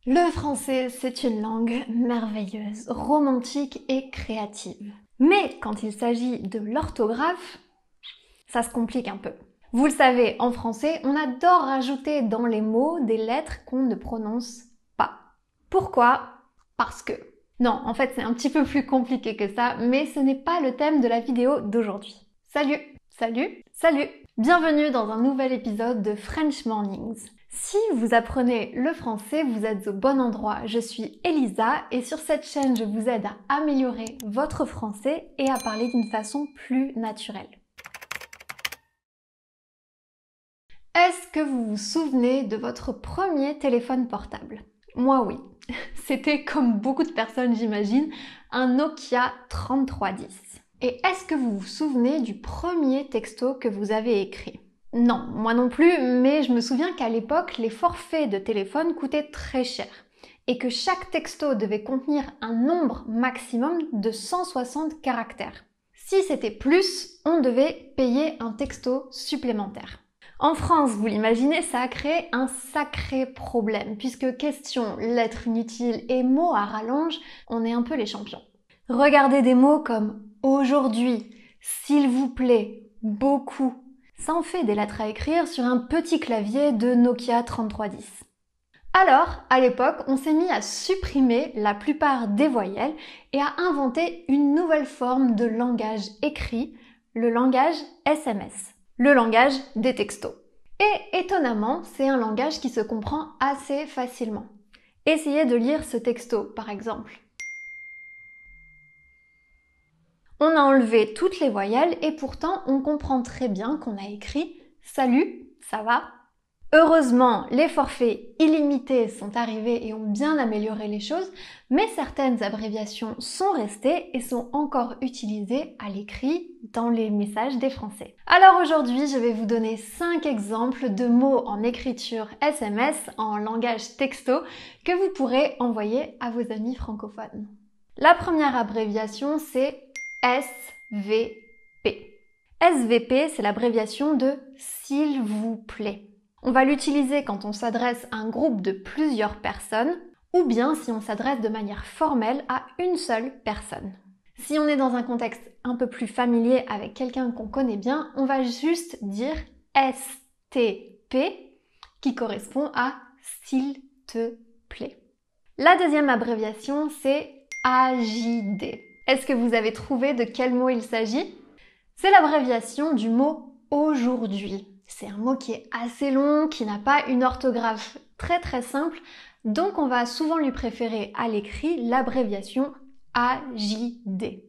Le français, c'est une langue merveilleuse, romantique et créative. Mais quand il s'agit de l'orthographe, ça se complique un peu. Vous le savez, en français, on adore rajouter dans les mots des lettres qu'on ne prononce pas. Pourquoi? Parce que. Non, en fait, c'est un petit peu plus compliqué que ça, mais ce n'est pas le thème de la vidéo d'aujourd'hui. Salut! Salut! Salut! Bienvenue dans un nouvel épisode de French Mornings. Si vous apprenez le français, vous êtes au bon endroit. Je suis Elisa et sur cette chaîne, je vous aide à améliorer votre français et à parler d'une façon plus naturelle. Est-ce que vous vous souvenez de votre premier téléphone portable? Moi oui. C'était, comme beaucoup de personnes j'imagine, un Nokia 3310. Et est-ce que vous vous souvenez du premier texto que vous avez écrit? Non, moi non plus, mais je me souviens qu'à l'époque, les forfaits de téléphone coûtaient très cher et que chaque texto devait contenir un nombre maximum de 160 caractères. Si c'était plus, on devait payer un texto supplémentaire. En France, vous l'imaginez, ça a créé un sacré problème puisque questions, lettres inutiles et mots à rallonge, on est un peu les champions. Regardez des mots comme aujourd'hui, s'il vous plaît, beaucoup. Ça en fait des lettres à écrire sur un petit clavier de Nokia 3310. Alors, à l'époque, on s'est mis à supprimer la plupart des voyelles et à inventer une nouvelle forme de langage écrit, le langage SMS, le langage des textos. Et étonnamment, c'est un langage qui se comprend assez facilement. Essayez de lire ce texto, par exemple. On a enlevé toutes les voyelles et pourtant on comprend très bien qu'on a écrit « Salut, ça va ?» Heureusement, les forfaits illimités sont arrivés et ont bien amélioré les choses, mais certaines abréviations sont restées et sont encore utilisées à l'écrit dans les messages des Français. Alors aujourd'hui, je vais vous donner 5 exemples de mots en écriture SMS, en langage texto, que vous pourrez envoyer à vos amis francophones. La première abréviation, c'est SVP. SVP, c'est l'abréviation de « s'il vous plaît ». On va l'utiliser quand on s'adresse à un groupe de plusieurs personnes ou bien si on s'adresse de manière formelle à une seule personne. Si on est dans un contexte un peu plus familier avec quelqu'un qu'on connaît bien, on va juste dire STP qui correspond à « s'il te plaît ». La deuxième abréviation, c'est AJD. Est-ce que vous avez trouvé de quel mot il s'agit? C'est l'abréviation du mot « aujourd'hui ». C'est un mot qui est assez long, qui n'a pas une orthographe très simple, donc on va souvent lui préférer à l'écrit l'abréviation AJD.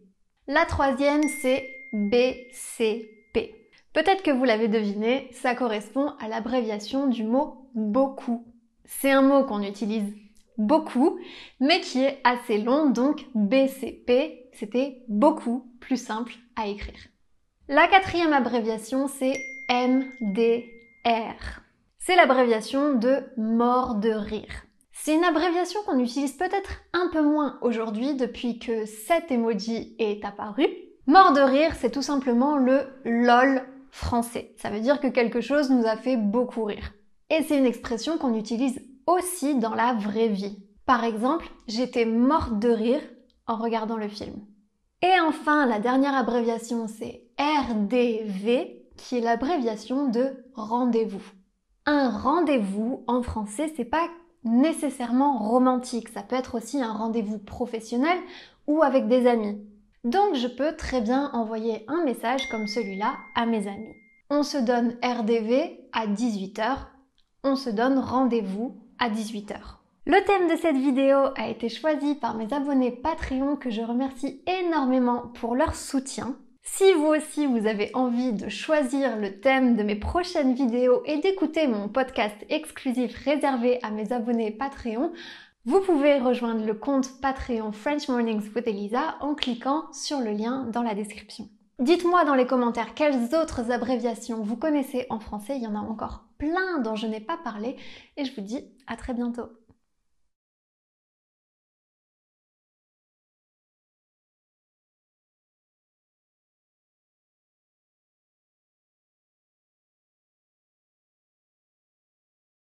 La troisième, c'est BCP. Peut-être que vous l'avez deviné, ça correspond à l'abréviation du mot « beaucoup ». C'est un mot qu'on utilise beaucoup, mais qui est assez long, donc BCP, c'était beaucoup plus simple à écrire. La quatrième abréviation, c'est MDR. C'est l'abréviation de mort de rire. C'est une abréviation qu'on utilise peut-être un peu moins aujourd'hui depuis que cet emoji est apparu. Mort de rire, c'est tout simplement le LOL français. Ça veut dire que quelque chose nous a fait beaucoup rire. Et c'est une expression qu'on utilise aussi dans la vraie vie. Par exemple, j'étais morte de rire en regardant le film. Et enfin, la dernière abréviation, c'est RDV, qui est l'abréviation de rendez-vous. Un rendez-vous, en français, c'est pas nécessairement romantique. Ça peut être aussi un rendez-vous professionnel ou avec des amis. Donc, je peux très bien envoyer un message comme celui-là à mes amis. On se donne RDV à 18h. On se donne rendez-vous à 18h. Le thème de cette vidéo a été choisi par mes abonnés Patreon que je remercie énormément pour leur soutien. Si vous aussi vous avez envie de choisir le thème de mes prochaines vidéos et d'écouter mon podcast exclusif réservé à mes abonnés Patreon, vous pouvez rejoindre le compte Patreon French Mornings with Elisa en cliquant sur le lien dans la description. Dites-moi dans les commentaires quelles autres abréviations vous connaissez en français, il y en a encore plein dont je n'ai pas parlé et je vous dis à très bientôt.